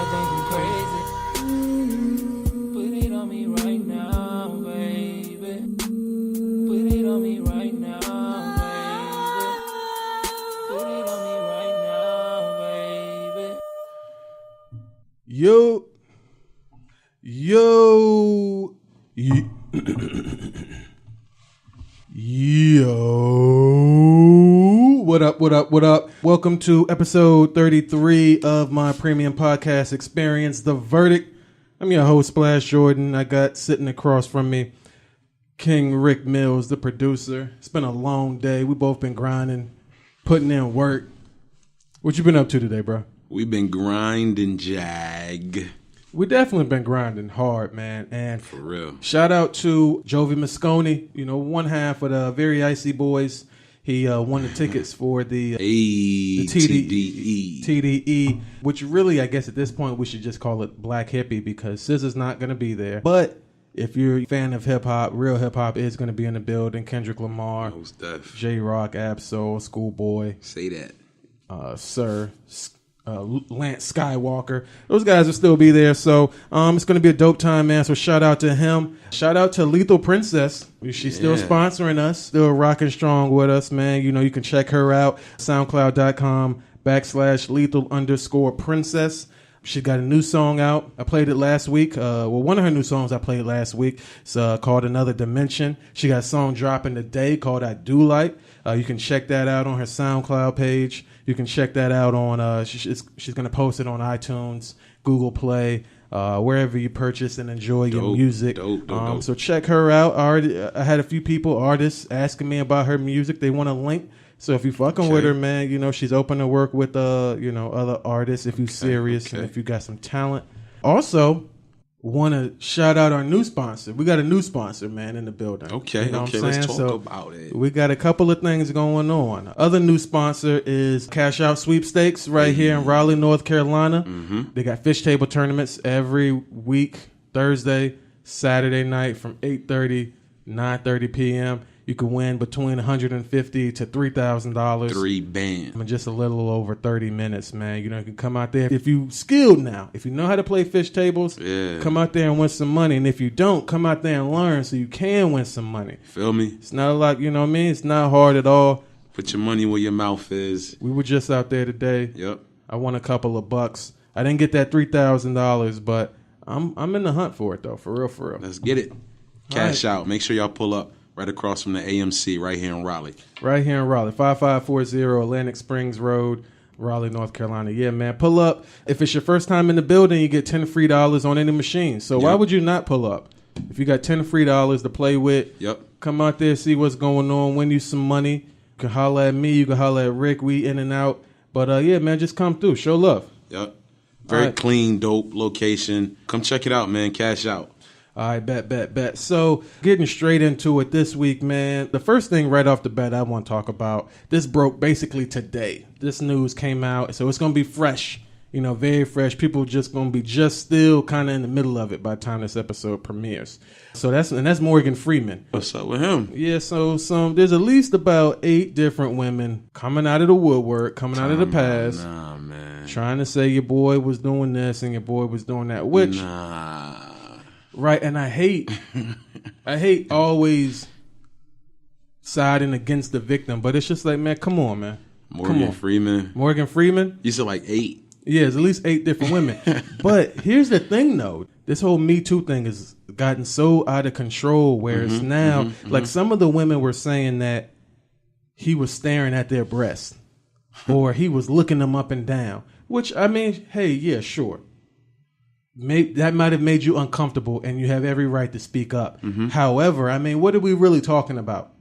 might think I'm crazy. Put it on me right now, baby. Put it on me right now, baby. Put it on me right now, baby. Yo. What up? Welcome to episode 33 of my premium podcast experience, The Verdict. I'm your host, Splash Jordan. I got sitting across from me, King Rick Mills, the producer. It's been a long day. We both been grinding, putting in work. What you been up to today, bro? We've been grinding, Jag. We definitely been grinding hard, man. And For real. shout out to Jovi Mosconi, one half of the Very Icy Boys. He won the tickets for the TDE, which really, I guess at this point, we should just call it Black Hippie because SZA's not going to be there. But if you're a fan of hip-hop, real hip-hop is going to be in the building. Kendrick Lamar, J-Rock, Ab-Soul, Schoolboy. Say that. Sir, Lance Skywalker. Those guys will still be there. So it's going to be a dope time, man. So shout out to him. Shout out to Lethal Princess. She's still sponsoring us, still rocking strong with us, man. You can check her out. SoundCloud.com/lethal_princess. She got a new song out. I played it last week. One of her new songs I played last week. It's called Another Dimension. She got a song dropping today called I Do Like. You can check that out on her SoundCloud page. You can check that out on, she's going to post it on iTunes, Google Play, wherever you purchase and enjoy your music. Dope. So check her out. I had a few people, artists, asking me about her music. They want a link. So if you fucking with her, man, she's open to work with, other artists if you serious and if you got some talent. Also, want to shout out our new sponsor. We got a new sponsor, man, in the building. Okay, let's talk about it. We got a couple of things going on. Other new sponsor is Cash Out Sweepstakes right here in Raleigh, North Carolina. Mm-hmm. They got fish table tournaments every week, Thursday, Saturday night from 8:30, 9:30 p.m. You can win between $150 to $3,000. $3,000. In just a little over 30 minutes, man. You can come out there. If you skilled now, if you know how to play fish tables, come out there and win some money. And if you don't, come out there and learn so you can win some money. Feel me? It's not a lot, It's not hard at all. Put your money where your mouth is. We were just out there today. Yep. I won a couple of bucks. I didn't get that $3,000, but I'm in the hunt for it, though. For real. Let's get it. Cash out. Make sure y'all pull up. Right across from the AMC, right here in Raleigh. Right here in Raleigh, 5540 Atlantic Springs Road, Raleigh, North Carolina. Yeah, man, pull up. If it's your first time in the building, you get $10 free on any machine. So why would you not pull up? If you got $10 free to play with, come out there, see what's going on, win you some money. You can holler at me, you can holler at Rick. We in and out. But yeah, man, just come through. Show love. Yep. Very clean, dope location. Come check it out, man. Cash out. All right, bet. So, getting straight into it this week, man. The first thing right off the bat I want to talk about, this broke basically today. This news came out, so it's going to be fresh, very fresh. People just going to be just still kind of in the middle of it by the time this episode premieres. So, that's Morgan Freeman. What's up with him? Yeah, so there's at least about 8 different women coming out of the woodwork, coming out of the past. Nah, man. Trying to say your boy was doing this and your boy was doing that, which... Nah. Right, and I hate always siding against the victim, but it's just like, man, come on, man. Morgan Freeman? You said like 8. Yeah, it's at least 8 different women. But here's the thing, though. This whole Me Too thing has gotten so out of control where it's now, like some of the women were saying that he was staring at their breasts or he was looking them up and down, which, I mean, hey, yeah, sure. That might have made you uncomfortable, and you have every right to speak up. Mm-hmm. However, I mean, what are we really talking about?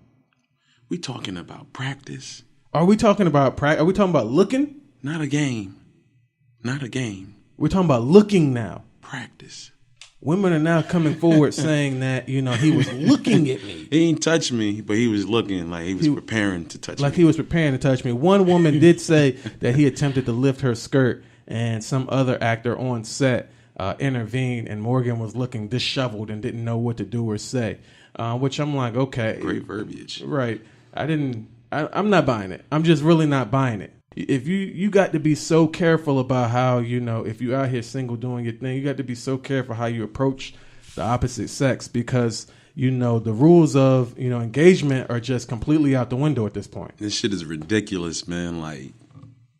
We talking about practice. Are we talking about practice? Are we talking about looking? Not a game. We're talking about looking now. Practice. Women are now coming forward saying that, he was looking at me. He ain't touched me, but he was looking like he was preparing to touch me. Like he was preparing to touch me. One woman did say that he attempted to lift her skirt, and some other actor on set intervened, and Morgan was looking disheveled and didn't know what to do or say, which I'm like, okay. Great verbiage. Right. I'm not buying it. I'm just really not buying it. If you got to be so careful about how, if you out here single doing your thing, you got to be so careful how you approach the opposite sex, because the rules of engagement are just completely out the window at this point. This shit is ridiculous, man. Like,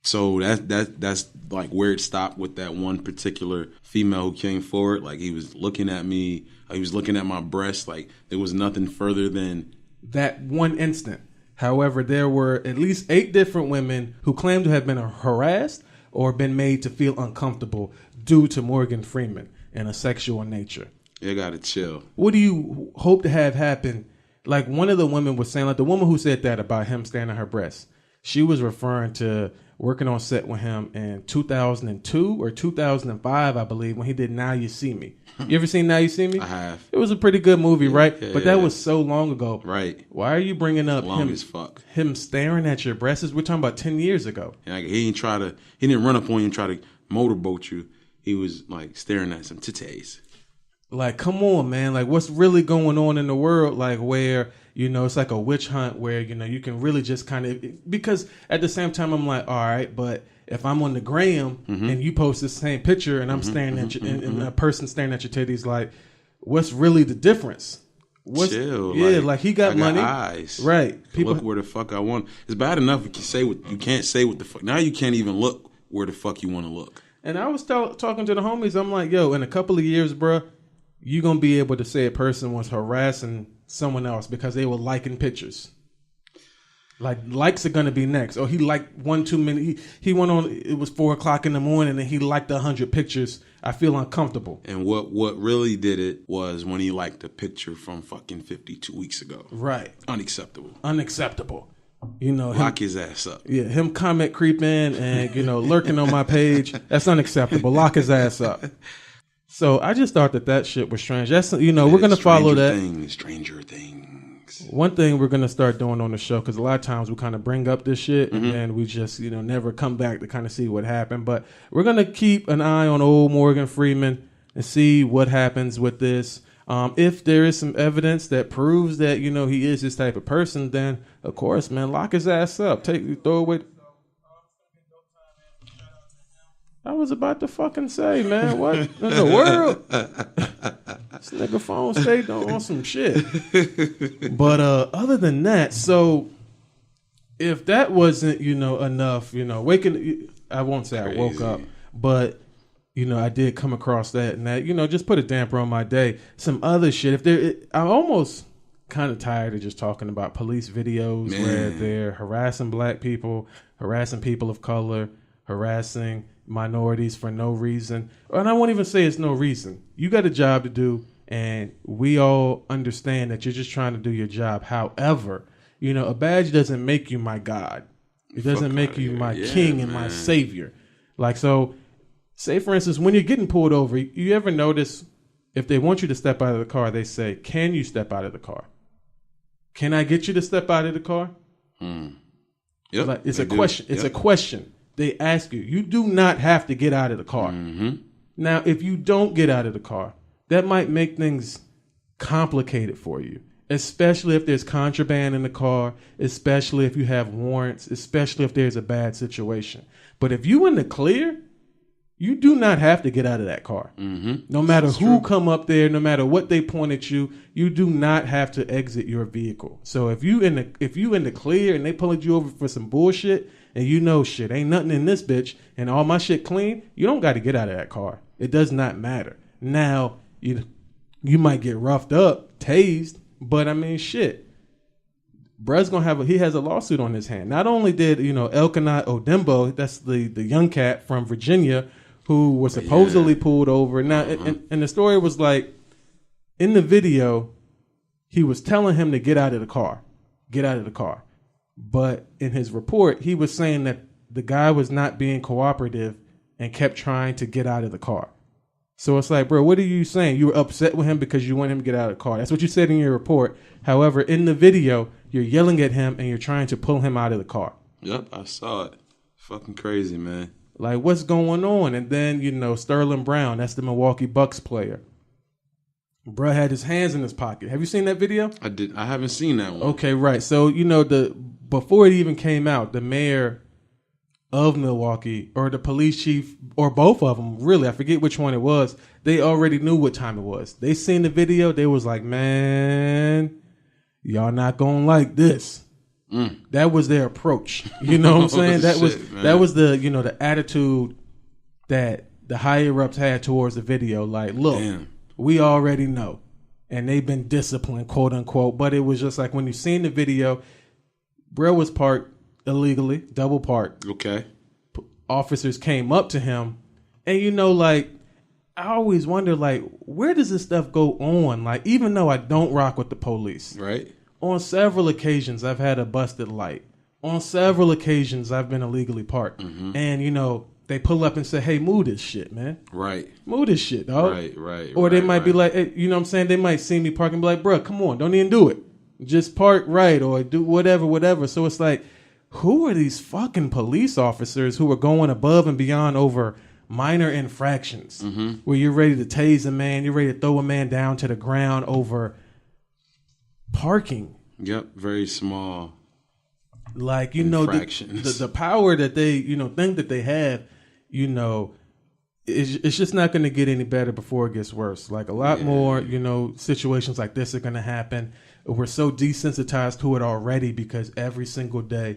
so that's like where it stopped with that one particular female who came forward. Like, he was looking at me, he was looking at my breast. Like, there was nothing further than that one instant. However, there were at least 8 different women who claimed to have been harassed or been made to feel uncomfortable due to Morgan Freeman in a sexual nature. You gotta chill. What do you hope to have happen? Like, one of the women was saying, like, the woman who said that about him standing on her breast, she was referring to working on set with him in 2002 or 2005, I believe, when he did Now You See Me. You ever seen Now You See Me? I have. It was a pretty good movie, right? Yeah, but that was so long ago. Right. Why are you bringing up him staring at your breasts? We're talking about 10 years ago. Like, he didn't run up on you and try to motorboat you. He was like staring at some titties. Like, come on, man. Like, what's really going on in the world? Like, where, it's like a witch hunt where, you can really just kind of, because at the same time, I'm like, all right, but if I'm on the gram and you post the same picture and I'm staring at you, and a person staring at your titties, like, what's really the difference? Chill. Yeah, like he got money. Eyes. Right. People look where the fuck I want. It's bad enough you can't say what the fuck. Now you can't even look where the fuck you want to look. And I was talking to the homies. I'm like, yo, in a couple of years, bruh, you gonna be able to say a person was harassing someone else because they were liking pictures. Like, likes are gonna be next. Or he liked one too many. He went on. It was 4:00 in the morning, and he liked 100 pictures. I feel uncomfortable. And what really did it was when he liked a picture from fucking 52 weeks ago. Right. Unacceptable. Lock his ass up. Yeah, him comment creeping and lurking on my page. That's unacceptable. Lock his ass up. So I just thought that shit was strange. That's we're gonna follow that. Stranger Things. One thing we're gonna start doing on the show, because a lot of times we kind of bring up this shit and then we just never come back to kind of see what happened. But we're gonna keep an eye on old Morgan Freeman and see what happens with this. If there is some evidence that proves that he is this type of person, then of course, man, lock his ass up. Throw away. I was about to fucking say, man, what in the world? This nigga phone stayed on some shit. But other than that, so if that wasn't, enough, waking, I won't say Crazy. I woke up, but I did come across that and that, just put a damper on my day. Some other shit. I'm almost kind of tired of just talking about police videos where they're harassing black people, harassing people of color, harassing minorities for no reason. And I won't even say it's no reason. You got a job to do, and we all understand that you're just trying to do your job. However, a badge doesn't make you my God. It doesn't make you my king and my savior. Like, so, say for instance, when you're getting pulled over, you ever notice if they want you to step out of the car, they say, can you step out of the car? Can I get you to step out of the car? Yep, like, it's a question. It's a question. They ask you. You do not have to get out of the car. Now, if you don't get out of the car, that might make things complicated for you, especially if there's contraband in the car, especially if you have warrants, especially if there's a bad situation. But if you in the clear, you do not have to get out of that car. No matter who come up there, no matter what they point at you, you do not have to exit your vehicle. So if you in the clear and they pulling you over for some bullshit, and shit ain't nothing in this bitch, and all my shit clean, you don't got to get out of that car. It does not matter. Now you might get roughed up, tased, but I mean shit. Bruh's gonna he has a lawsuit on his hand. Not only did Elkanah Odembo, that's the young cat from Virginia, who was supposedly pulled over. Now, and the story was like, in the video, he was telling him to get out of the car. But in his report, he was saying that the guy was not being cooperative and kept trying to get out of the car. So it's like, bro, what are you saying? You were upset with him because you want him to get out of the car. That's what you said in your report. However, in the video, you're yelling at him and you're trying to pull him out of the car. Yep, I saw it. Fucking crazy, man. Like, what's going on? And then, Sterling Brown, that's the Milwaukee Bucks player. Bruh had his hands in his pocket. Have you seen that video? I haven't seen that one. Okay, right. So, before it even came out, the mayor of Milwaukee, or the police chief, or both of them, really, I forget which one it was, they already knew what time it was. They seen the video, they was like, man, y'all not gonna like this. That was their approach. You know what I'm saying? That was the, you know, the attitude that the higher ups had towards the video. Like, look, we already know. And they've been disciplined, quote unquote. But it was just like when you seen the video, bro was parked illegally, double parked. Okay. Officers came up to him, and you know, like, I always wonder, like, where does this stuff go on? Like, even though I don't rock with the police, right? On several occasions, I've had a busted light. On several occasions, I've been illegally parked, and you know, they pull up and say, "Hey, move this shit, man." Right. Move this shit, dog. Right. Or they might be like, hey, you know what I'm saying? They might see me parking and be like, "Bro, come on, don't even do it. Just park right or do whatever." So it's like, who are these fucking police officers who are going above and beyond over minor infractions where you're ready to tase a man, you're ready to throw a man down to the ground over parking? Yep, very small. Like, you know, the power that they, you know, think that they have, you know, it's just not going to get any better before it gets worse. Like, a lot more, you know, situations like this are going to happen. We're so desensitized to it already because every single day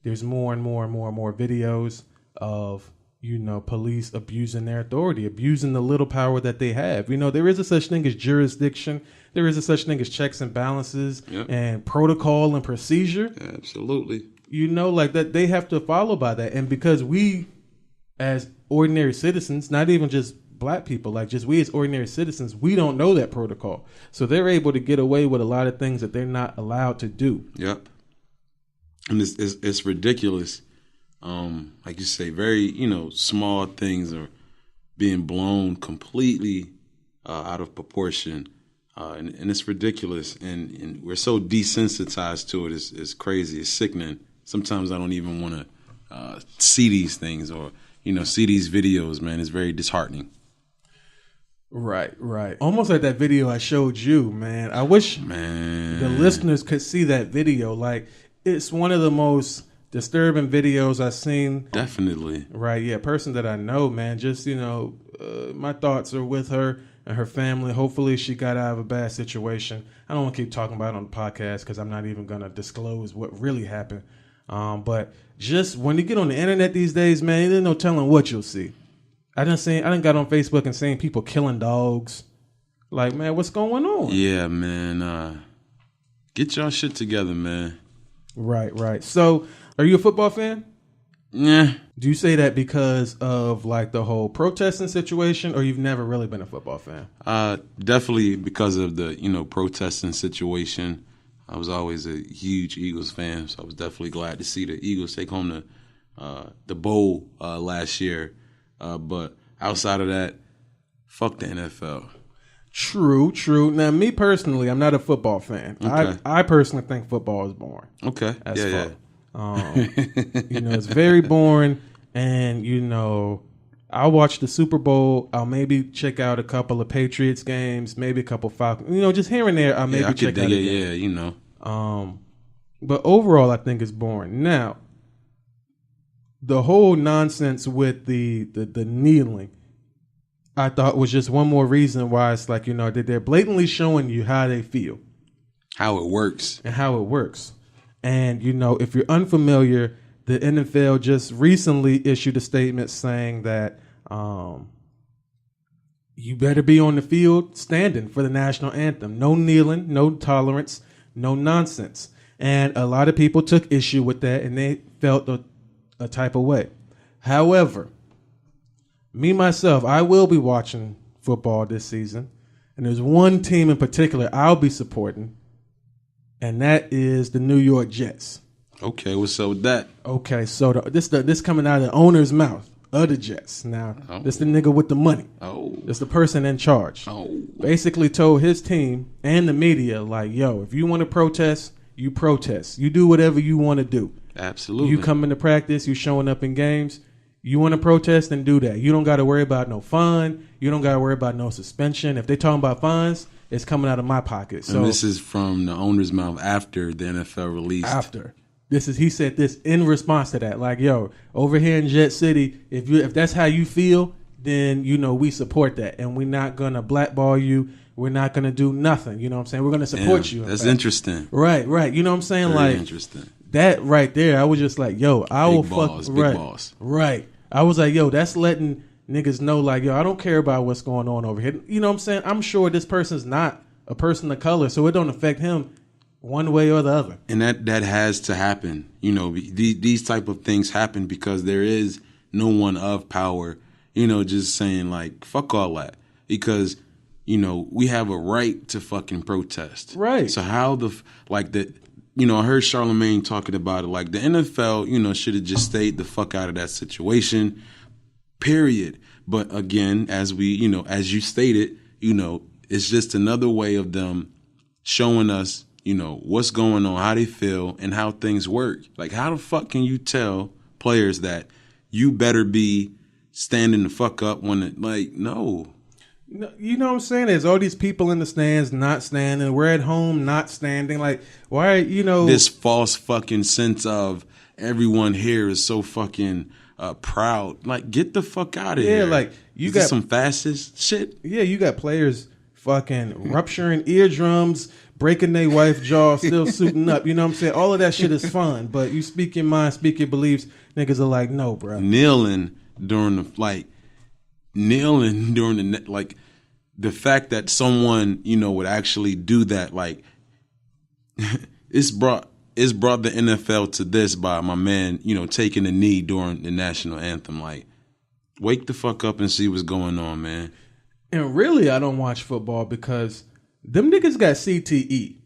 there's more and more and more and more videos of, you know, police abusing their authority, abusing the little power that they have. You know, there is a such thing as jurisdiction. There is a such thing as checks and balances and protocol and procedure. Absolutely. You know, like that, they have to follow by that. And because we, as ordinary citizens, not even just black people, like just we as ordinary citizens, we don't know that protocol. So they're able to get away with a lot of things that they're not allowed to do. Yep. And it's ridiculous. Like you say, very, you know, small things are being blown completely out of proportion. And it's ridiculous. And we're so desensitized to it. It's crazy. It's sickening. Sometimes I don't even want to see these things or, you know, see these videos, man. It's very disheartening. Right. Almost like that video I showed you, man. I wish the listeners could see that video. Like, it's one of the most disturbing videos I've seen. Definitely. Right, yeah. Person that I know, man. Just, you know, my thoughts are with her and her family. Hopefully she got out of a bad situation. I don't want to keep talking about it on the podcast because I'm not even going to disclose what really happened. But just when you get on the internet these days, man, there's no telling what you'll see. I done got on Facebook and seen people killing dogs. Like, man, what's going on? Yeah, man. Get y'all shit together, man. Right. So, are you a football fan? Yeah. Do you say that because of like the whole protesting situation, or you've never really been a football fan? Definitely because of the, you know, protesting situation. I was always a huge Eagles fan, so I was definitely glad to see the Eagles take home the bowl last year. But outside of that, fuck the NFL. True. Now, me personally, I'm not a football fan. Okay. I personally think football is boring. Okay. Yeah. You know, it's very boring, and you know, I'll watch the Super Bowl. I'll maybe check out a couple of Patriots games, maybe a couple Falcons. You know, just here and there. I'll maybe check out. Yeah, you know. But overall, I think it's boring. Now, the whole nonsense with the kneeling, I thought was just one more reason why it's like, you know, that they're blatantly showing you how they feel, how it works. And, you know, if you're unfamiliar, the NFL just recently issued a statement saying that you better be on the field standing for the national anthem. No kneeling, no tolerance, no nonsense. And a lot of people took issue with that, and they felt a type of way. However, me, myself, I will be watching football this season. And there's one team in particular I'll be supporting, and that is the New York Jets. Okay, what's up with that? Okay, so this coming out of the owner's mouth of the Jets. Now, this the nigga with the money. This the person in charge. Basically told his team and the media, like, yo, if you want to protest, you protest. You do whatever you want to do. Absolutely. You come into practice, you showing up in games. You want to protest, then do that. You don't got to worry about no fine. You don't got to worry about no suspension. If they talking about fines, it's coming out of my pocket. So and this is from the owner's mouth after the NFL released. After he said this in response to that. Like, yo, over here in Jet City, if that's how you feel, then we support that, and we're not gonna blackball you. We're not gonna do nothing. You know what I'm saying? We're gonna support you. That's interesting. Right. You know what I'm saying? Very like interesting. That right there. I was just like, yo, I will fuck. Big balls. Right. I was like, yo, that's letting niggas know, like, yo, I don't care about what's going on over here. You know what I'm saying? I'm sure this person's not a person of color, so it don't affect him one way or the other. And that has to happen. These type of things happen because there is no one of power, just saying like, fuck all that. Because, we have a right to fucking protest. Right. So how I heard Charlemagne talking about it, like the NFL, should have just stayed the fuck out of that situation, period. But again, as as you stated, it's just another way of them showing us, what's going on, how they feel, and how things work. Like, how the fuck can you tell players that you better be standing the fuck up when no. You know what I'm saying? There's all these people in the stands not standing. We're at home not standing. Like, why, This false fucking sense of everyone here is so fucking proud. Like, get the fuck out of here. Yeah, like, you got some fascist shit. Yeah, you got players fucking rupturing eardrums, breaking their wife's jaw, still suiting up. You know what I'm saying? All of that shit is fun, but you speak your mind, speak your beliefs. Niggas are like, no, bro. Kneeling during the the fact that someone would actually do that, like it's brought the NFL to this by my man taking a knee during the national anthem. Like, wake the fuck up and see what's going on, man. And really, I don't watch football because them niggas got CTE.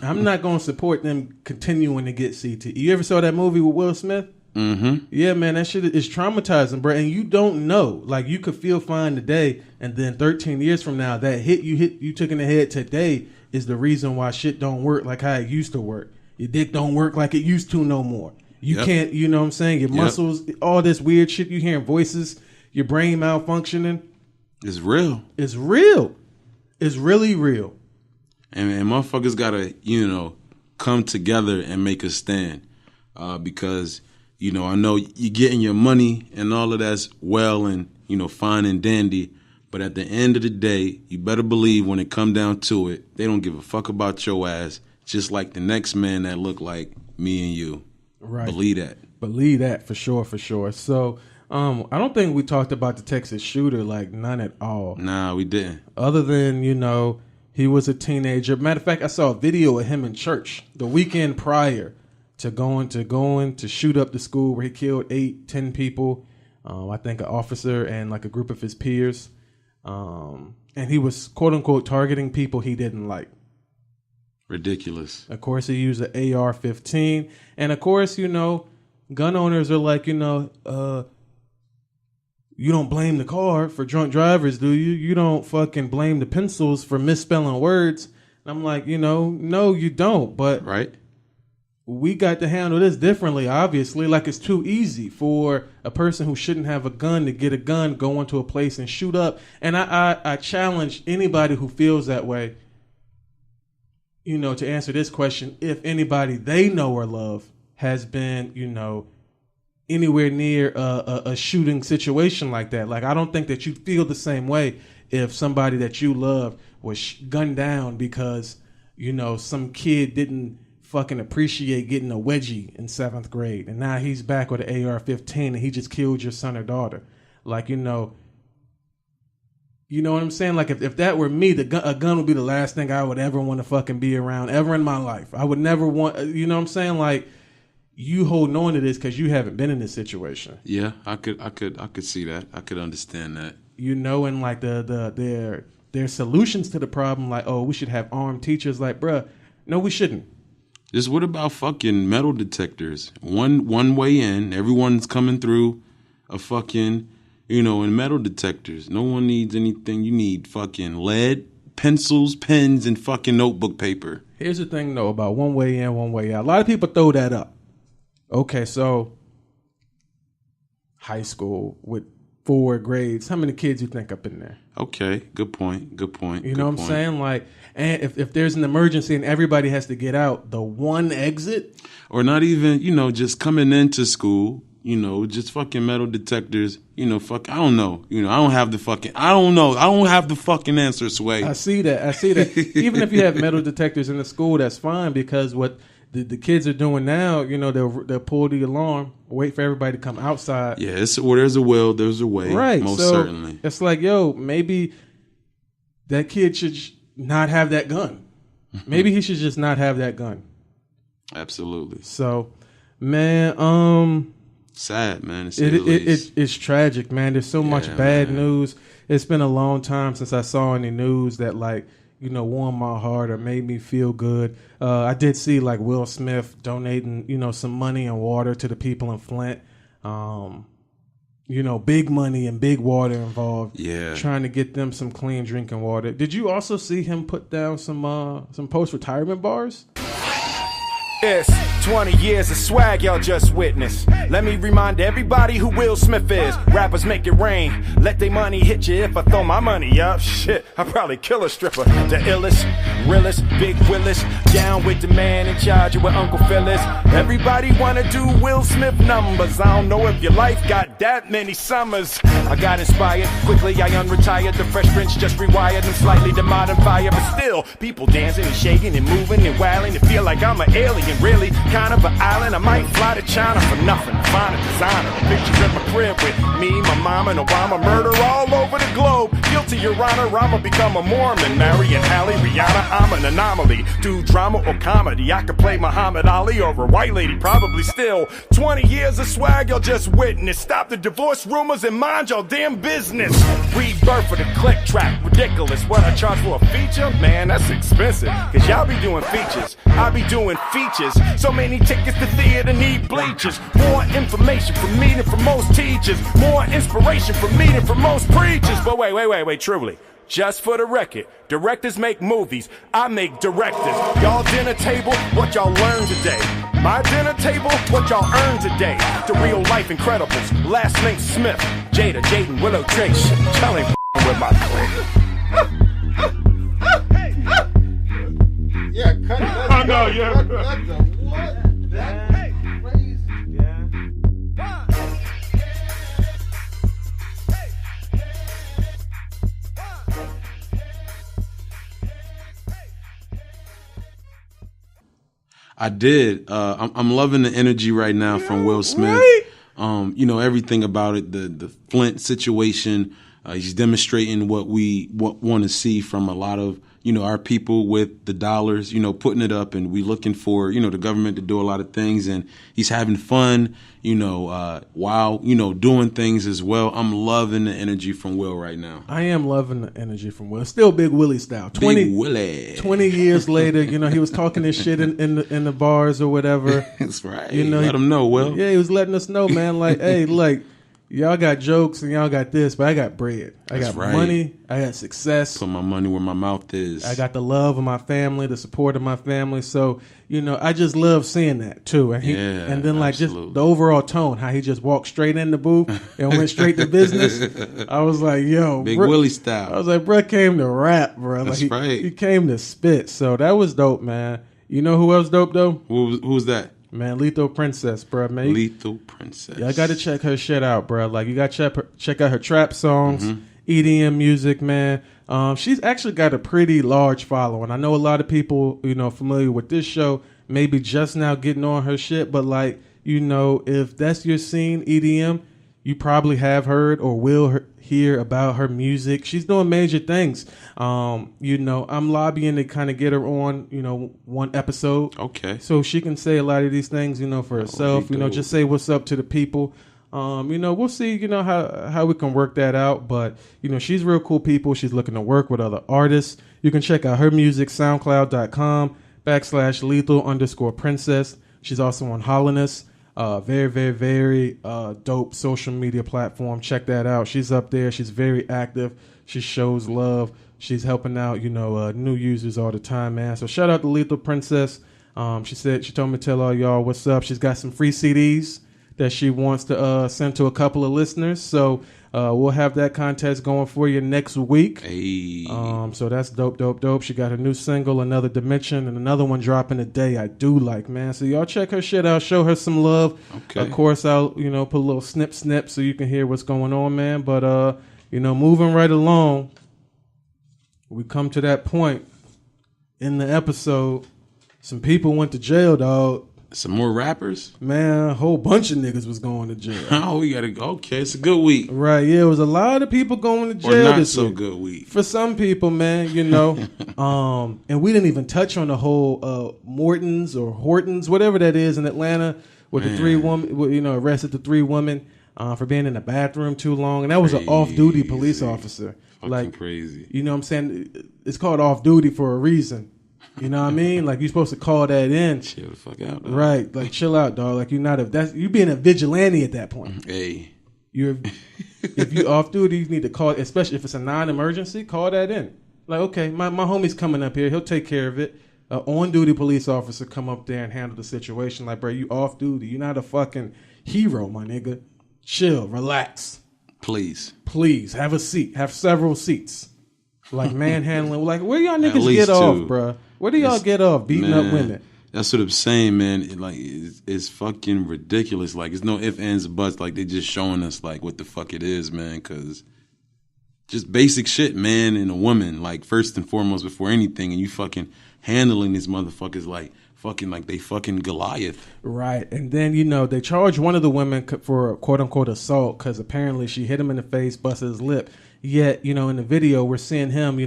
I'm not going to support them continuing to get CTE. You ever saw that movie with Will Smith? Mm-hmm. Yeah, man, that shit is traumatizing, bro. And you don't know. Like, you could feel fine today, and then 13 years from now, that hit you took in the head today is the reason why shit don't work like how it used to work. Your dick don't work like it used to no more. You can't, you know what I'm saying? Your muscles, all this weird shit. You hearing voices, your brain malfunctioning. It's real. It's real. It's really real. And motherfuckers gotta, come together and make a stand. Because, I know you're getting your money and all of that's well and, fine and dandy. But at the end of the day, you better believe when it come down to it, they don't give a fuck about your ass. Just like the next man that look like me and you. Right. Believe that. Believe that for sure. So, I don't think we talked about the Texas shooter, like, none at all. Nah, we didn't. Other than, he was a teenager. Matter of fact, I saw a video of him in church the weekend prior to going to shoot up the school where he killed 10 people. I think an officer and like a group of his peers. And he was, quote unquote, targeting people he didn't like. Ridiculous. Of course, he used an AR-15. And of course, gun owners are like, you don't blame the car for drunk drivers, do you? You don't fucking blame the pencils for misspelling words. And I'm like, no, you don't. But right. We got to handle this differently, obviously. Like, it's too easy for a person who shouldn't have a gun to get a gun, go into a place and shoot up. And I challenge anybody who feels that way, to answer this question. If anybody they know or love has been, anywhere near a shooting situation like that. Like, I don't think that you feel the same way if somebody that you love was gunned down because, some kid didn't fucking appreciate getting a wedgie in 7th grade. And now he's back with an AR-15 and he just killed your son or daughter. Like, you know what I'm saying? Like, if that were me, a gun would be the last thing I would ever want to fucking be around ever in my life. I would never want, you know what I'm saying? Like, you holding on to this because you haven't been in this situation. Yeah, I could see that. I could understand that. And like their solutions to the problem, like, oh, we should have armed teachers. Like, bruh, no, we shouldn't. Just what about fucking metal detectors? One way in, everyone's coming through a fucking, and metal detectors. No one needs anything. You need fucking lead, pencils, pens, and fucking notebook paper. Here's the thing, though, about one way in, one way out. A lot of people throw that up. Okay, so high school with 4 grades. How many kids you think up in there? Okay, good point. Good point. You know what I'm saying? Like, and if there's an emergency and everybody has to get out, the one exit. Or not even, just coming into school, just fucking metal detectors, fuck, I don't know. I don't have the fucking, I don't know. I don't have the fucking answer, Sway. I see that. Even if you have metal detectors in the school, that's fine, because what the kids are doing now, they'll pull the alarm, wait for everybody to come outside. Yeah, where there's a will, there's a way. Right. Most so certainly. It's like, yo, maybe that kid should not have that gun. Maybe he should just not have that gun. Absolutely. So, man, sad, man. It's tragic, man. There's so much bad news. It's been a long time since I saw any news that, like, warmed my heart or made me feel good. I did see, like, Will Smith donating, some money and water to the people in Flint. Big money and big water involved. Yeah. Trying to get them some clean drinking water. Did you also see him put down some post-retirement bars? It's 20 years of swag y'all just witnessed. Let me remind everybody who Will Smith is. Rappers make it rain, let they money hit you. If I throw my money up, shit, I'd probably kill a stripper. The illest, realest, Big Willis, down with the man in charge of with Uncle Phyllis. Everybody wanna do Will Smith numbers. I don't know if your life got that many summers. I got inspired, quickly I unretired. The Fresh Prince just rewired and slightly the modern fire. But still, people dancing and shaking and moving and wailing. And feel like I'm an alien, really kind of an island. I might fly to China for nothing, find a designer. Pictures at my crib with me, my mom, and Obama. Murder all over the globe. Guilty, Your Honor, I'ma become a Mormon. Marry and Halle, Rihanna, I'm an anomaly. Do drama or comedy, I could play Muhammad Ali or a white lady, probably still. 20 years of swag, y'all just witness. Stop the divorce rumors and mind y'all damn business. Rebirth for the click track, ridiculous. What I charge for a feature? Man, that's expensive. Cause y'all be doing features, I be doing features. So many tickets to theater need bleachers. More information from me than from most teachers. More inspiration from me than from most preachers. But wait, truly. Just for the record, directors make movies, I make directors. Y'all dinner table, what y'all learn today. My dinner table, what y'all earn today. The real life Incredibles, last name Smith. Jada, Jaden, Willow, Trace. Y'all ain't with my clique. Yeah, cut that. I know, yeah. What? That's crazy. Yeah. I did. I'm loving the energy right now from Will Smith. Right? Everything about it, the Flint situation. He's demonstrating what we want to see from a lot of, our people with the dollars, putting it up, and we looking for, the government to do a lot of things, and he's having fun, while, doing things as well. I'm loving the energy from Will right now. I am loving the energy from Will. Still Big Willie style. 20 years later, he was talking this shit in the bars or whatever. That's right. Let him know, Will. Yeah, he was letting us know, man, like, hey, like, y'all got jokes and y'all got this, but I got bread. I got money. I got success. Put my money where my mouth is. I got the love of my family, the support of my family. So, I just love seeing that too. And and then like absolutely. just the overall tone, how he just walked straight in the booth and went straight to business. I was like, yo, Big Willie style. I was like, bro came to rap, bro. That's like, right. He came to spit. So that was dope, man. You know who else dope though? Who's that? Man, Lethal Princess, bro. Man, Lethal Princess. Y'all got to check her shit out, bro. Like, you got to check out her trap songs, EDM music, man. She's actually got a pretty large following. I know a lot of people, familiar with this show, maybe just now getting on her shit. But, like, if that's your scene, EDM, you probably have heard or will hear about her music. She's doing major things. I'm lobbying to kind of get her on, one episode. Okay. So she can say a lot of these things, for herself. Just say what's up to the people. We'll see, how we can work that out. But, she's real cool people. She's looking to work with other artists. You can check out her music, SoundCloud.com/lethal_princess. She's also on Holliness. Very, very, very dope social media platform. Check that out. She's up there. She's very active. She shows love. She's helping out, new users all the time, man. So shout out to Lethal Princess. She told me to tell all y'all what's up. She's got some free CDs that she wants to send to a couple of listeners. So We'll have that contest going for you next week. Hey. So that's dope. She got a new single, Another Dimension, and another one dropping today. I do like, man. So y'all check her shit out. Show her some love. Okay. Of course, I'll put a little snip so you can hear what's going on, man. But moving right along, we come to that point in the episode. Some people went to jail, dog. Some more rappers? Man, a whole bunch of niggas was going to jail. Oh, we gotta go. Okay, it's a good week. Right, yeah, it was a lot of people going to jail Or not this so week. good week. For some people, man, and we didn't even touch on the whole Mortons or Hortons, whatever that is in Atlanta, with the 3 women, arrested the 3 women for being in the bathroom too long, and that was an off-duty police officer. Fucking crazy. You know what I'm saying? It's called off-duty for a reason. You know what I mean? Like, you're supposed to call that in. Chill the fuck out, dog. Right, like chill out, dog. Like, you being a vigilante at that point. Hey. If you off duty, you need to call, especially if it's a non-emergency, call that in. Like, okay, my homie's coming up here, he'll take care of it. An on-duty police officer come up there and handle the situation. Like, bro, you off duty, you're not a fucking hero, my nigga. Chill, relax, Please. have a seat, have several seats. Like manhandling, like where y'all niggas least get off, 2. bro? Where do y'all get off beating up women? That's what I'm saying, man. It's fucking ridiculous. Like, it's no ifs, ands, or buts. Like, they just showing us, like, what the fuck it is, man. Because just basic shit, man, and a woman, like, first and foremost before anything. And you fucking handling these motherfuckers like they fucking Goliath. Right. And then, they charged one of the women for quote-unquote assault because apparently she hit him in the face, busted his lip. Yet, in the video, we're seeing him,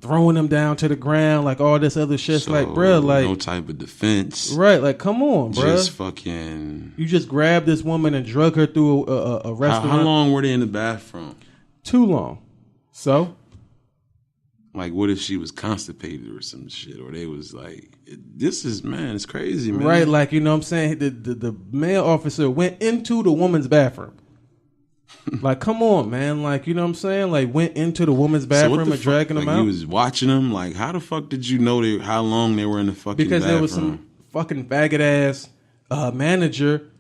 throwing him down to the ground, like all this other shit. So, like, bruh, like no type of defense. Right, like, come on, bruh. Just fucking. You just grabbed this woman and drug her through a restaurant. How long were they in the bathroom? Too long. So? Like, what if she was constipated or some shit? Or they was like, it's crazy, man. Right, like, you know what I'm saying? The male officer went into the woman's bathroom. Like, come on, man. Like, you know what I'm saying? Like, went into the woman's bathroom and dragging them out. You was watching them? Like, how the fuck did you know how long they were in the fucking because bathroom? There was some fucking faggot ass manager.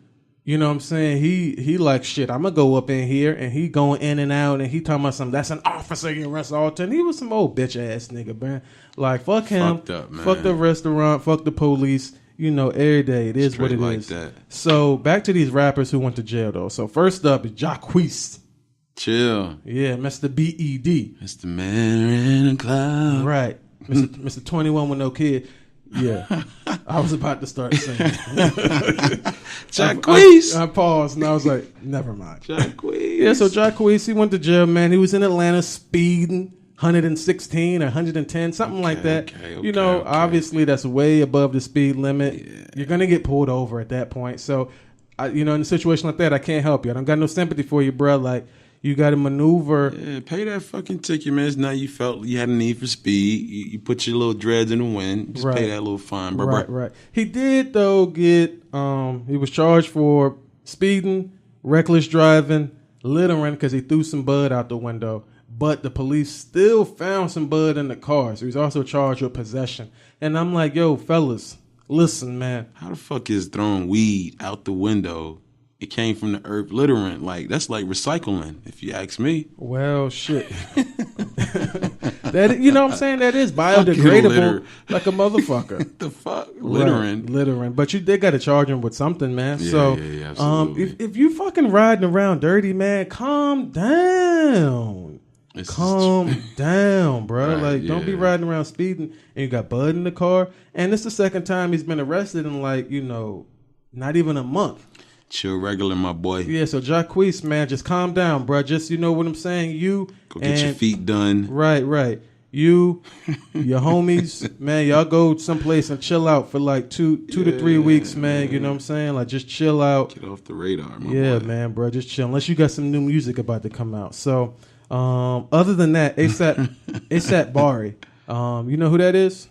You know what I'm saying? He like, shit, I'm going to go up in here. And he going in and out. And he talking about something. That's an officer you arrest all the time. He was some old bitch ass nigga, man. Like, fuck him. Fucked up, man. Fuck the restaurant. Fuck the police. Every day. It is Straight what it like is. That. So, back to these rappers who went to jail, though. So, first up is Jacquees. Chill. Yeah, Mr. B.E.D. It's the man in the cloud. Right. Mr. 21 with no kid. Yeah. I was about to start singing. Jacquees. I paused and I was like, never mind. Jacquees. Yeah, so Jacquees, he went to jail, man. He was in Atlanta speeding 116 or 110, something like that. Okay. Obviously that's way above the speed limit. Yeah. You're going to get pulled over at that point. So, in a situation like that, I can't help you. I don't got no sympathy for you, bro. Like, you got to maneuver. Yeah, pay that fucking ticket, man. It's now you felt you had a need for speed. You put your little dreads in the wind. Just pay that little fine, bro. Right. He did, though, get, he was charged for speeding, reckless driving, littering, because he threw some bud out the window. But the police still found some bud in the car. So he's also charged with possession. And I'm like, yo, fellas, listen, man. How the fuck is throwing weed out the window? It came from the earth, littering. Like, that's like recycling, if you ask me. Well, shit. That, you know what I'm saying? That is biodegradable like a motherfucker. The fuck? Littering. Right, littering. But they got to charge him with something, man. Yeah, so, yeah, absolutely. If you fucking riding around dirty, man, calm down. Calm down, bro. Right, like, don't be riding around speeding and you got bud in the car. And it's the second time he's been arrested in, like, not even a month. Chill regular, my boy. Yeah, so Jacquees, man, just calm down, bro. Just, you know what I'm saying? Go get your feet done. Right. You, your homies, man, y'all go someplace and chill out for like two to 3 weeks, man. You know what I'm saying? Like, just chill out. Get off the radar, my boy. Man, bro, just chill. Unless you got some new music about to come out. So, other than that, ASAP Bari. You know who that is?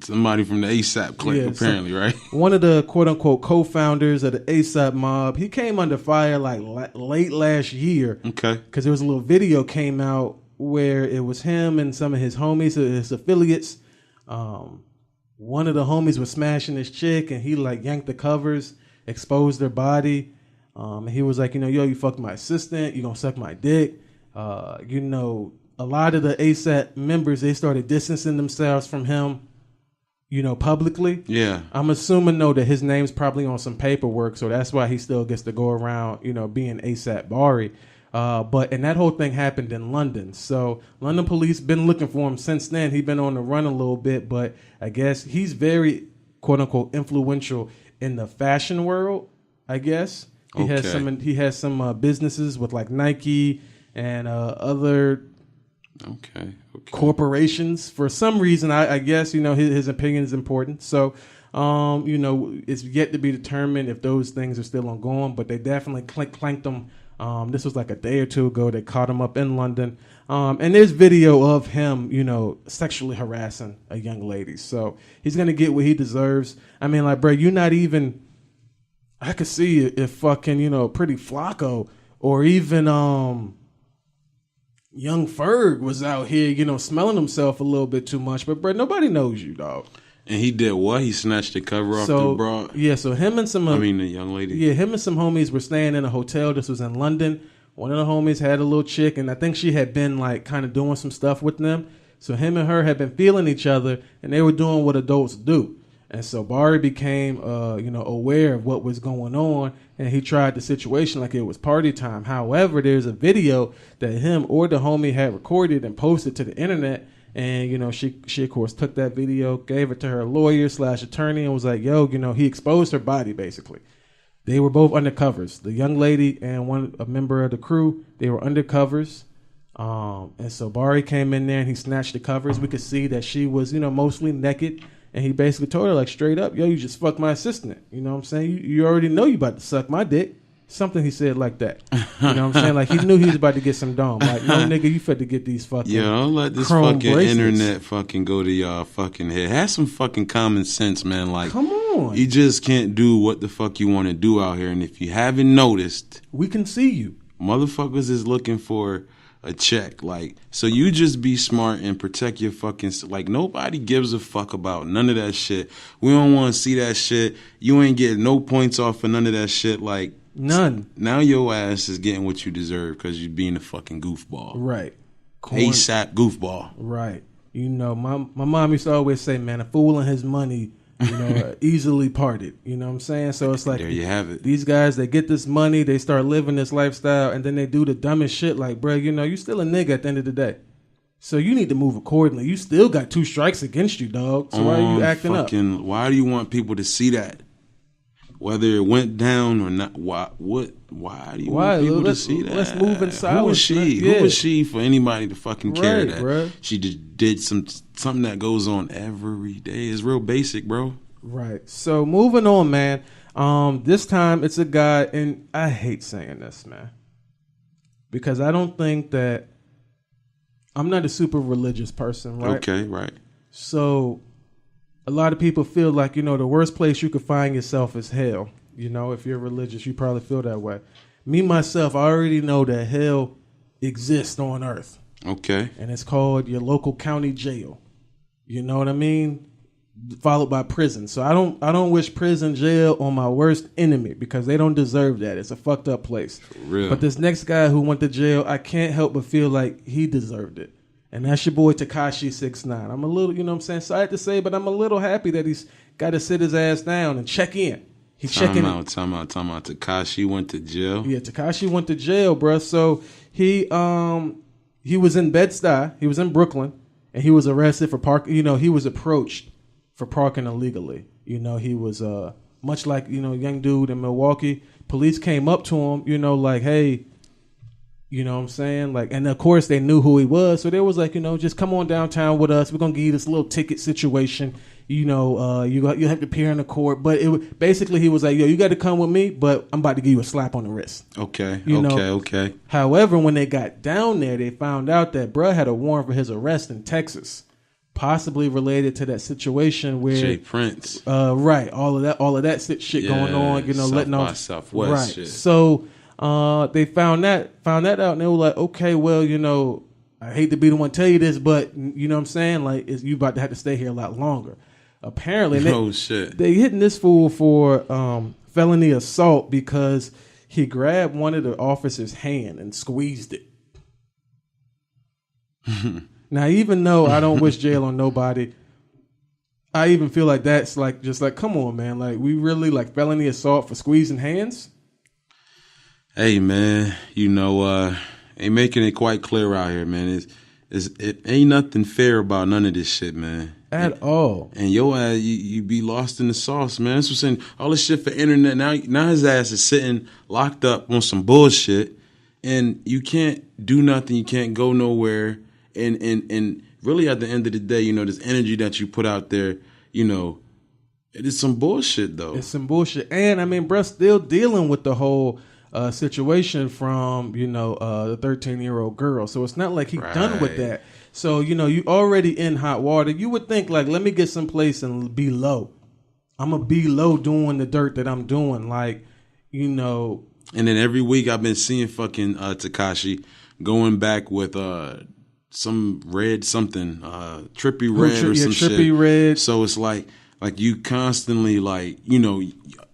Somebody from the ASAP clique, apparently, right? One of the quote-unquote co-founders of the ASAP mob. He came under fire like late last year. Okay. Because there was a little video came out where it was him and some of his homies, his affiliates. One of the homies was smashing his chick, and he like yanked the covers, exposed their body. And he was like, yo, you fucked my assistant. You gonna suck my dick. A lot of the ASAP members, they started distancing themselves from him, publicly. Yeah. I'm assuming, though, that his name's probably on some paperwork, so that's why he still gets to go around, being ASAP Bari. And that whole thing happened in London. So London police been looking for him since then. He's been on the run a little bit, but I guess he's very, quote unquote, influential in the fashion world, I guess. He has some businesses with like Nike and other corporations. For some reason, I guess, his opinion is important. So, it's yet to be determined if those things are still ongoing, but they definitely clanked him. This was like a day or two ago. They caught him up in London. And there's video of him, sexually harassing a young lady. So he's going to get what he deserves. I mean, like, bro, you're not even, I could see if fucking, Pretty Flacco or even Young Ferg was out here, smelling himself a little bit too much. But, bro, nobody knows you, dog. And he did what? He snatched the cover off the bra? Yeah, so him and some... the young lady. Yeah, him and some homies were staying in a hotel. This was in London. One of the homies had a little chick, and I think she had been, like, kind of doing some stuff with them. So him and her had been feeling each other, and they were doing what adults do. And so Bari became, aware of what was going on, and he tried the situation like it was party time. However, there's a video that him or the homie had recorded and posted to the internet. And, she, of course, took that video, gave it to her lawyer/attorney, and was like, yo, he exposed her body, basically. They were both undercovers. The young lady and a member of the crew, they were undercovers. And so Bari came in there, and he snatched the covers. We could see that she was, mostly naked. And he basically told her, like, straight up, yo, you just fucked my assistant. You know what I'm saying? You already know you about to suck my dick. Something he said like that. You know what I'm saying? Like, he knew he was about to get some dome. Like, no, nigga, you fit to get these fucking don't let this chrome fucking bracelets. internet fucking go to y'all fucking head. Have some fucking common sense, man. Like, come on. You just can't do what the fuck you want to do out here. And if you haven't noticed, we can see you. Motherfuckers is looking for a check. Like, so you just be smart and protect your fucking, like, nobody gives a fuck about none of that shit. We don't want to see that shit. You ain't getting no points off for none of that shit. Like, none. Now your ass is getting what you deserve because you're being a fucking goofball. Right. ASAP goofball. Right. My mom used to always say, man, a fool and his money, easily parted. You know what I'm saying? So it's like, there you have it. These guys, they get this money, they start living this lifestyle, and then they do the dumbest shit like, bro, you still a nigga at the end of the day. So you need to move accordingly. You still got 2 strikes against you, dog. So why are you acting up? Why do you want people to see that? Whether it went down or not, why do you want people to see that? Let's move in silence. Who was she? Yeah. Who was she for anybody to fucking care that? Bruh. She just did something that goes on every day. It's real basic, bro. Right. So moving on, man. This time it's a guy, and I hate saying this, man, because I don't think that I'm not a super religious person, right? Okay, right. So a lot of people feel like, the worst place you could find yourself is hell. If you're religious, you probably feel that way. Me, myself, I already know that hell exists on earth. Okay. And it's called your local county jail. You know what I mean? Followed by prison. So I don't wish prison, jail on my worst enemy because they don't deserve that. It's a fucked up place. For real. But this next guy who went to jail, I can't help but feel like he deserved it. And that's your boy Tekashi 6ix9ine. I'm a little, you know what I'm saying, sad to say, but I'm a little happy that he's got to sit his ass down and check in. He's checking in. Time out. Tekashi went to jail? Yeah, Tekashi went to jail, bro. So he was in Bed-Stuy. He was in Brooklyn, and he was arrested for he was approached for parking illegally. He was much like, young dude in Milwaukee. Police came up to him, like, hey, you know what I'm saying? Like, and of course they knew who he was. So they was like, just come on downtown with us. We're going to give you this little ticket situation. You have to appear in the court. But basically he was like, yo, you got to come with me, but I'm about to give you a slap on the wrist. Okay. Okay. However, when they got down there, they found out that bruh had a warrant for his arrest in Texas, possibly related to that situation where Jay Prince. Right. All of that shit going on, South letting off Southwest right. shit. So they found that out, and they were like, okay, well, I hate to be the one to tell you this, but you know what I'm saying? Like, you about to have to stay here a lot longer. Apparently, shit. They hitting this fool for felony assault because he grabbed one of the officer's hand and squeezed it. Now, even though I don't wish jail on nobody, I even feel like that's like just like, come on, man. Like, we really like felony assault for squeezing hands? Hey, man, ain't making it quite clear out here, man. It ain't nothing fair about none of this shit, man. At all. And your ass, you be lost in the sauce, man. That's what I'm saying. All this shit for internet. Now his ass is sitting locked up on some bullshit, and you can't do nothing. You can't go nowhere. And really, at the end of the day, this energy that you put out there, it is some bullshit, though. It's some bullshit. And, I mean, bruh, still dealing with the whole situation from, the 13-year-old girl. So it's not like he's done with that. So, you already in hot water. You would think, like, let me get someplace and be low. I'm going to be low doing the dirt that I'm doing. Like, And then every week I've been seeing fucking Tekashi going back with some red something, trippy red or some shit. Trippy red. So it's like you constantly like,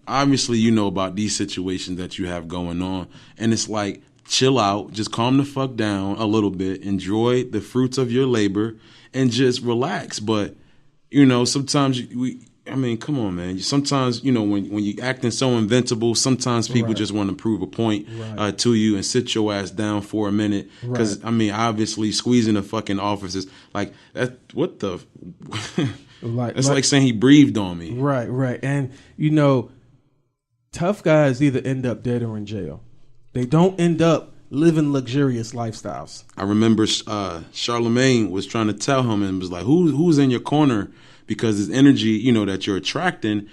obviously you know about these situations that you have going on. And it's like, chill out, just calm the fuck down a little bit, enjoy the fruits of your labor, and just relax. But, sometimes come on, man. Sometimes, when you acting so invincible, sometimes people just want to prove a point to you and sit your ass down for a minute. Because, obviously squeezing the fucking officers, like, that, what the... It's like saying he breathed on me. Right. And, tough guys either end up dead or in jail. They don't end up living luxurious lifestyles. I remember Charlemagne was trying to tell him and was like, who's in your corner? Because his energy, that you're attracting,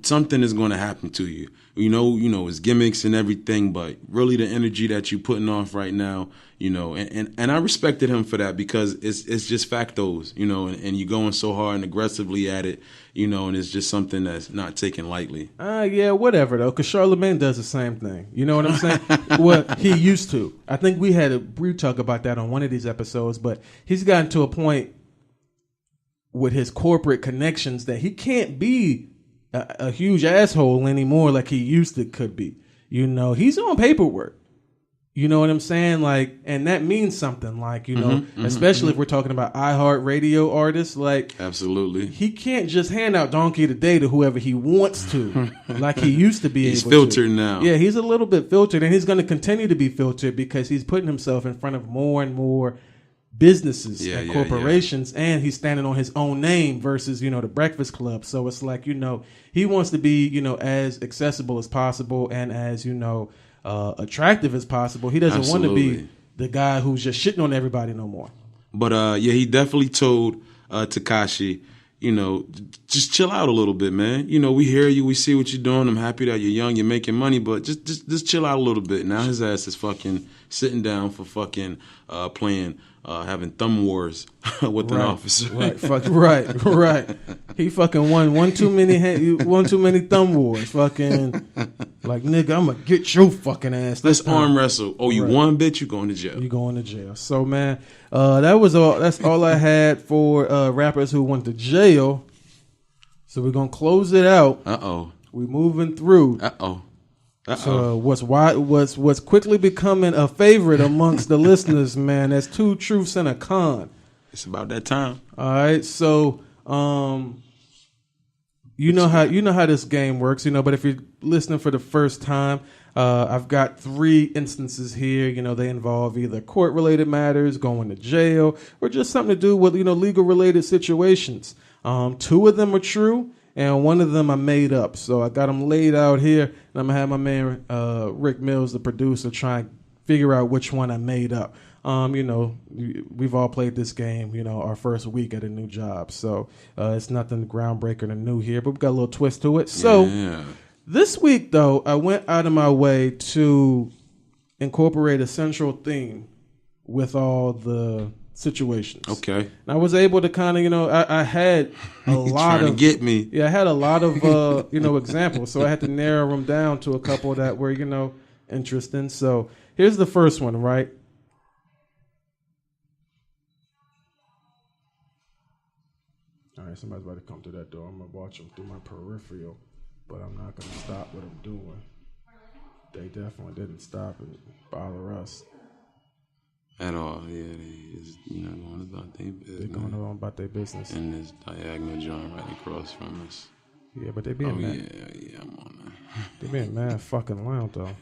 something is going to happen to you. His gimmicks and everything, but really the energy that you're putting off right now, and I respected him for that because it's just factos, and you're going so hard and aggressively at it, and it's just something that's not taken lightly. Yeah, whatever though, because Charlemagne does the same thing. You know what I'm saying? Well, he used to. I think we had a brief talk about that on one of these episodes, but he's gotten to a point with his corporate connections that he can't be a huge asshole anymore like he used to could be. He's on paperwork. You know what I'm saying? Like, and that means something. Like, especially if we're talking about iHeartRadio artists. Like, absolutely, he can't just hand out Donkey of the Day to whoever he wants to, like he used to be. He's filtered now. Yeah, he's a little bit filtered, and he's going to continue to be filtered because he's putting himself in front of more and more businesses and corporations, and he's standing on his own name versus the Breakfast Club. So it's like he wants to be as accessible as possible and as attractive as possible. He doesn't want to be the guy who's just shitting on everybody no more. But he definitely told Tekashi, just chill out a little bit, man. We hear you, we see what you're doing. I'm happy that you're young, you're making money, but just chill out a little bit. Now his ass is fucking sitting down for fucking playing. Having thumb wars with an officer. Right. He fucking won one too many thumb wars. Fucking like, nigga, I'm gonna get your fucking ass. Let's arm wrestle. Oh, you won, bitch? You going to jail? You going to jail? So man, that was all. That's all I had for rappers who went to jail. So we're gonna close it out. We moving through. So what's quickly becoming a favorite amongst the listeners, man. That's Two Truths and a Con. It's about that time. All right, so you know how this game works, but if you're listening for the first time, I've got 3 instances here. They involve either court-related matters, going to jail, or just something to do with legal-related situations. 2 of them are true. And one of them I made up. So I got them laid out here. And I'm going to have my man Rick Mills, the producer, try and figure out which one I made up. We've all played this game, our first week at a new job. So it's nothing groundbreaking or new here, but we've got a little twist to it. So this week, though, I went out of my way to incorporate a central theme with all the situations. Okay. And I was able to kind of, I had a lot trying of... to get me. Yeah, I had a lot of, examples. So I had to narrow them down to a couple that were, interesting. So here's the first one, right? All right, somebody's about to come through that door. I'm going to watch them through my peripheral, but I'm not going to stop what I'm doing. They definitely didn't stop and bother us. At all. Yeah, they is, going about their business. They're going on about their business. And this diagonal joint right across from us. Yeah, but they being mad. Yeah, I'm on that. They being mad fucking loud though.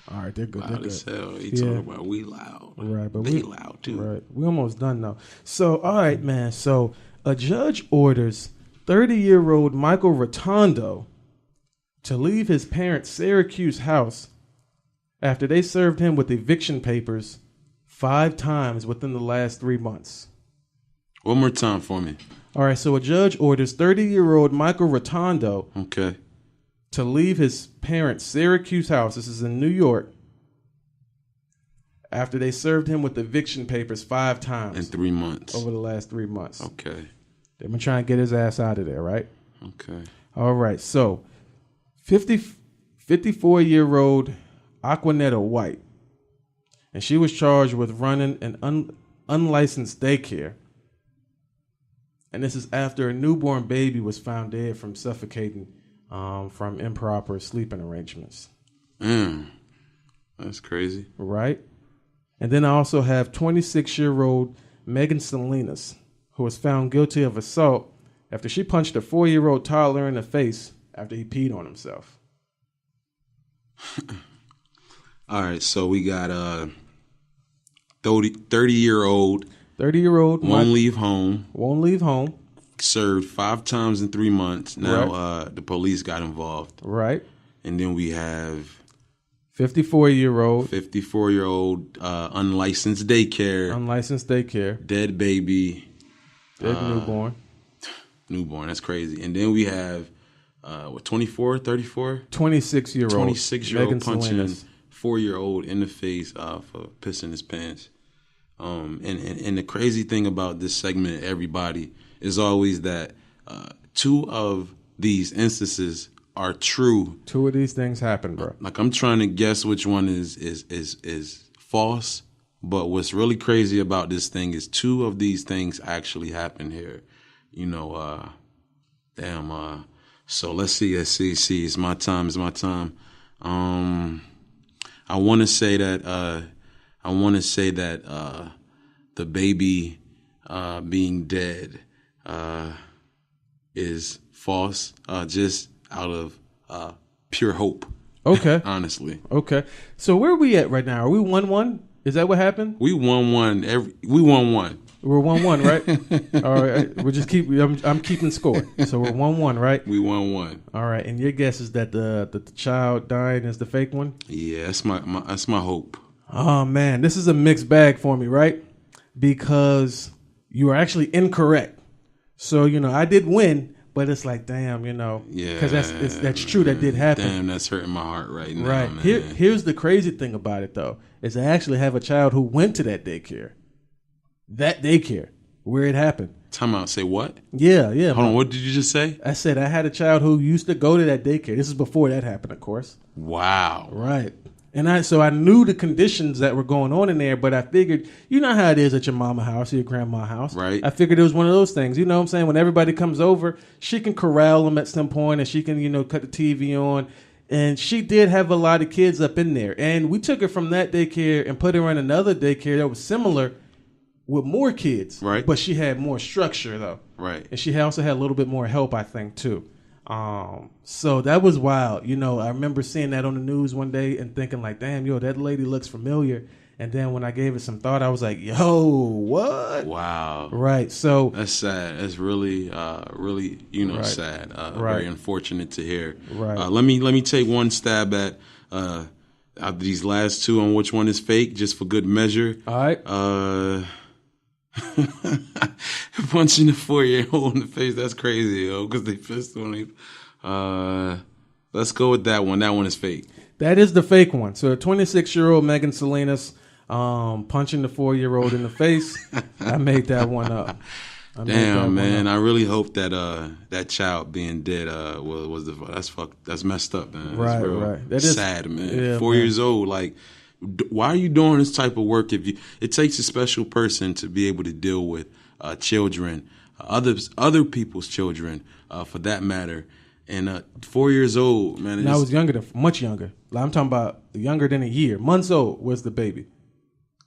All right, they're good. Loud They're as good. hell. He talking about we loud. Right, but they we loud too. Right, we almost done though. So, all right, man. So, a judge orders 30-year-old Michael Rotondo to leave his parents' Syracuse house after they served him with eviction papers 5 times within the last 3 months. One more time for me. All right, so a judge orders 30-year-old Michael Rotondo Okay. to leave his parents' Syracuse house, this is in New York, after they served him with eviction papers 5 times. In 3 months. Over the last 3 months. Okay. They've been trying to get his ass out of there, right? Okay. All right, so 54-year-old Aquanetta White, and she was charged with running an unlicensed daycare. And this is after a newborn baby was found dead from suffocating from improper sleeping arrangements. That's crazy. Right? And then I also have 26-year-old Megan Salinas, who was found guilty of assault after she punched a 4-year-old toddler in the face after he peed on himself. All right, so we got 30-year-old. 30-year-old Won't leave home. Won't leave home. Served 5 times in 3 months. Now the police got involved. Right. And then we have 54-year-old. 54-year-old unlicensed daycare. Unlicensed daycare. Dead baby. Dead newborn. Newborn. That's crazy. And then we have 24, 34? 26-year-old. 26-year-old Megan punching Salinas. 4-year-old in the face for pissing his pants. And the crazy thing about this segment, everybody, is always that 2 of these instances are true. 2 of these things happen, bro. Like, I'm trying to guess which one is false, but what's really crazy about this thing is 2 of these things actually happen here. So let's see. It's my time. I want to say that the baby being dead is false, just out of pure hope. Okay. Honestly. Okay. So where are we at right now? Are we 1-1? Is that what happened? We won one. We won one. We're 1-1, right? All right. We just I'm keeping score. So we're 1-1, right? We won one. All right. And your guess is that the child dying is the fake one? Yeah, that's my hope. Oh man, this is a mixed bag for me, right? Because you are actually incorrect. So I did win, but it's like, damn, Yeah, because that's true. That did happen. Damn, that's hurting my heart right now, Right. man. Here's the crazy thing about it, though, is I actually have a child who went to that daycare. That daycare where it happened. Time out. Say what? Yeah. Hold on. What did you just say? I said I had a child who used to go to that daycare. This is before that happened, of course. Wow. Right. And I knew the conditions that were going on in there, but I figured, you know how it is at your mama house or your grandma house. Right. I figured it was one of those things. You know what I'm saying? When everybody comes over, she can corral them at some point and she can, cut the TV on. And she did have a lot of kids up in there. And we took her from that daycare and put her in another daycare that was similar with more kids. Right. But she had more structure, though. Right. And she also had a little bit more help, I think, too. So that was wild. I remember seeing that on the news one day and thinking like, damn, that lady looks familiar. And then when I gave it some thought, I was like, yo, what? Wow. Right. So that's sad. That's really, really, Right. sad. Right. Very unfortunate to hear. Right. Let me take one stab at these last 2 on which one is fake, just for good measure. all right. Punching a 4-year-old in the face, that's crazy, because they pissed on him. Let's go with that one. That one is fake. That is the fake one. So a 26-year-old Megan Salinas punching the 4-year-old in the face. I made that one up. Damn, man. I really hope that that child being dead that's messed up, man. Right, that's real right. That is sad, man. Yeah, 4 years old, like, why are you doing this type of work? It takes a special person to be able to deal with children, other people's children, for that matter. And 4 years old, man. And I was much younger. Like, I'm talking about younger than a year. Months old was the baby.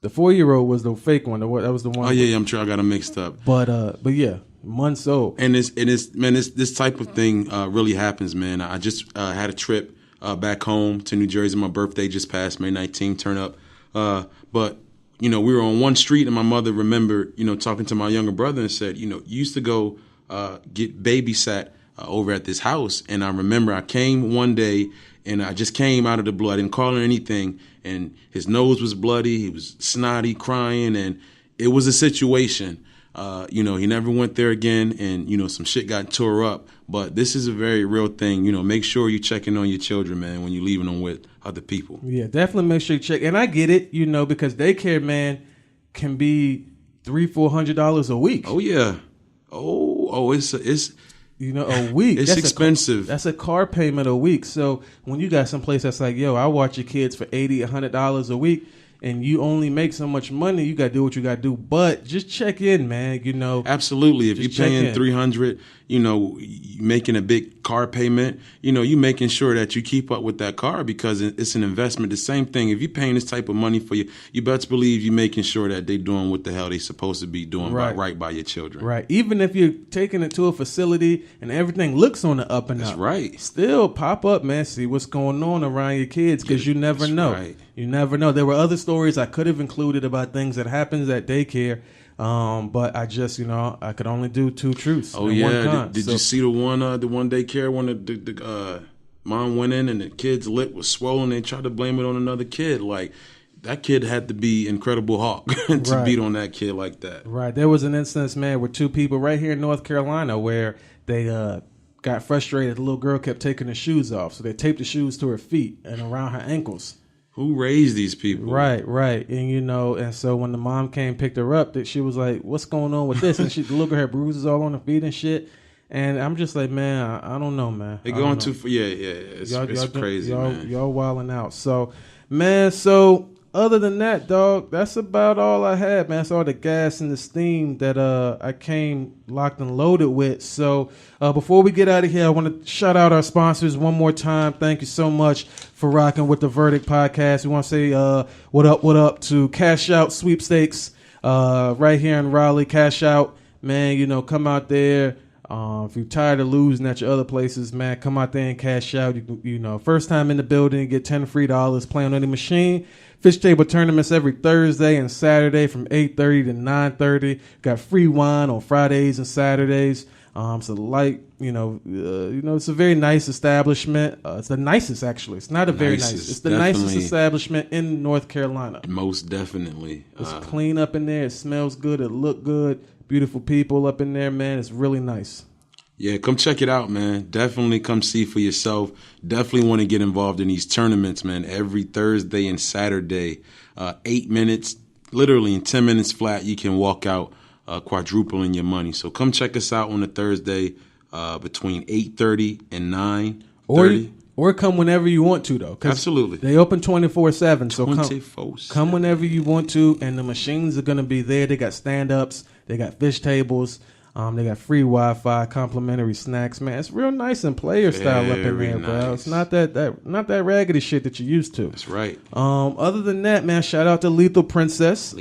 The 4-year-old was the fake one. That was the one. Oh yeah, I'm sure I got them mixed up. But yeah, months old. And this type of thing really happens, man. I just had a trip back home to New Jersey. My birthday just passed, May 19th. Turn up, but we were on one street, and my mother remembered, talking to my younger brother and said, you used to go get babysat over at this house. And I remember I came one day, and I just came out of the blue. I didn't call her anything, and his nose was bloody. He was snotty, crying, and it was a situation. He never went there again, and some shit got tore up. But this is a very real thing. Make sure you're checking on your children, man, when you're leaving them with other people. Yeah, definitely make sure you check. And I get it, because daycare, man, can be $300-$400 a week. Oh yeah. Oh, it's a week. It's expensive. That's a car payment a week. So when you got someplace that's like, yo, I watch your kids for $80-$100 a week, and you only make so much money, you got to do what you got to do. But just check in, man. Absolutely. If you're paying $300, making a big car payment, you making sure that you keep up with that car, because it's an investment. The same thing. If you're paying this type of money for you best believe you're making sure that they're doing what the hell they're supposed to be doing right by your children. Right. Even if you're taking it to a facility and everything looks on the up and up. That's right. Still pop up, man. See what's going on around your kids, because you never know. Right. You never know. There were other stories I could have included about things that happens at daycare. But I just, I could only do two truths. Oh yeah, did you see the one daycare when the mom went in and the kid's lip was swollen? They tried to blame it on another kid. Like, that kid had to be Incredible Hulk to beat on that kid like that. Right. There was an instance, man, with two people right here in North Carolina where they got frustrated. The little girl kept taking her shoes off, so they taped the shoes to her feet and around her ankles. Who raised these people? Right. And, and so when the mom came, picked her up, that she was like, what's going on with this? And the little girl had bruises all on her feet and shit. And I'm just like, man, I don't know, man. They're going too far. Yeah. It's crazy, man. Y'all wilding out. So, man, other than that, dog, that's about all I had, man. That's all the gas and the steam that I came locked and loaded with. So before we get out of here, I want to shout out our sponsors one more time. Thank you so much for rocking with the Verdict Podcast. We want to say what up to Cash Out Sweepstakes right here in Raleigh. Cash Out, man, come out there. If you're tired of losing at your other places, man, come out there and cash out. First time in the building, get $10 free play on any machine. Fish table tournaments every Thursday and Saturday from 8:30 to 9:30. Got free wine on Fridays and Saturdays. It's a very nice establishment. It's the nicest, actually. It's not a very nice. It's the nicest establishment in North Carolina. Most definitely. It's clean up in there. It smells good. It look good. Beautiful people up in there, man. It's really nice. Yeah, come check it out, man. Definitely come see for yourself. Definitely want to get involved in these tournaments, man. Every Thursday and Saturday, 8 minutes, literally in 10 minutes flat, you can walk out quadrupling your money. So come check us out on a Thursday between 8:30 and 9:30. Or come whenever you want to, though. Absolutely. They open 24/7, so 24/7. Come whenever you want to, and the machines are going to be there. They got stand-ups. They got fish tables. They got free Wi-Fi, complimentary snacks, man. It's real nice and player style up in there, bro. It's not that raggedy shit that you used to. That's right. Other than that, man, shout out to Lethal Princess.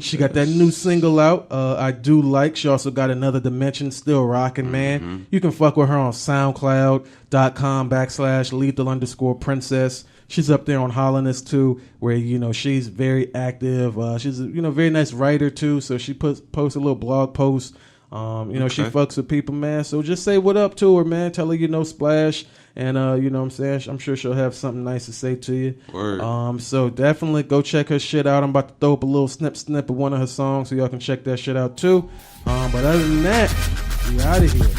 She got that new single out. I do like. She also got Another Dimension, still rocking, man. You can fuck with her on SoundCloud.com/lethal_princess. She's up there on Holliness too, where she's very active. She's a very nice writer too, so she posts a little blog post. She fucks with people, man. So just say what up to her, man. Tell her Splash, and what I'm saying. I'm sure she'll have something nice to say to you. Word. So definitely go check her shit out. I'm about to throw up a little snip of one of her songs, so y'all can check that shit out too. But other than that, we out of here.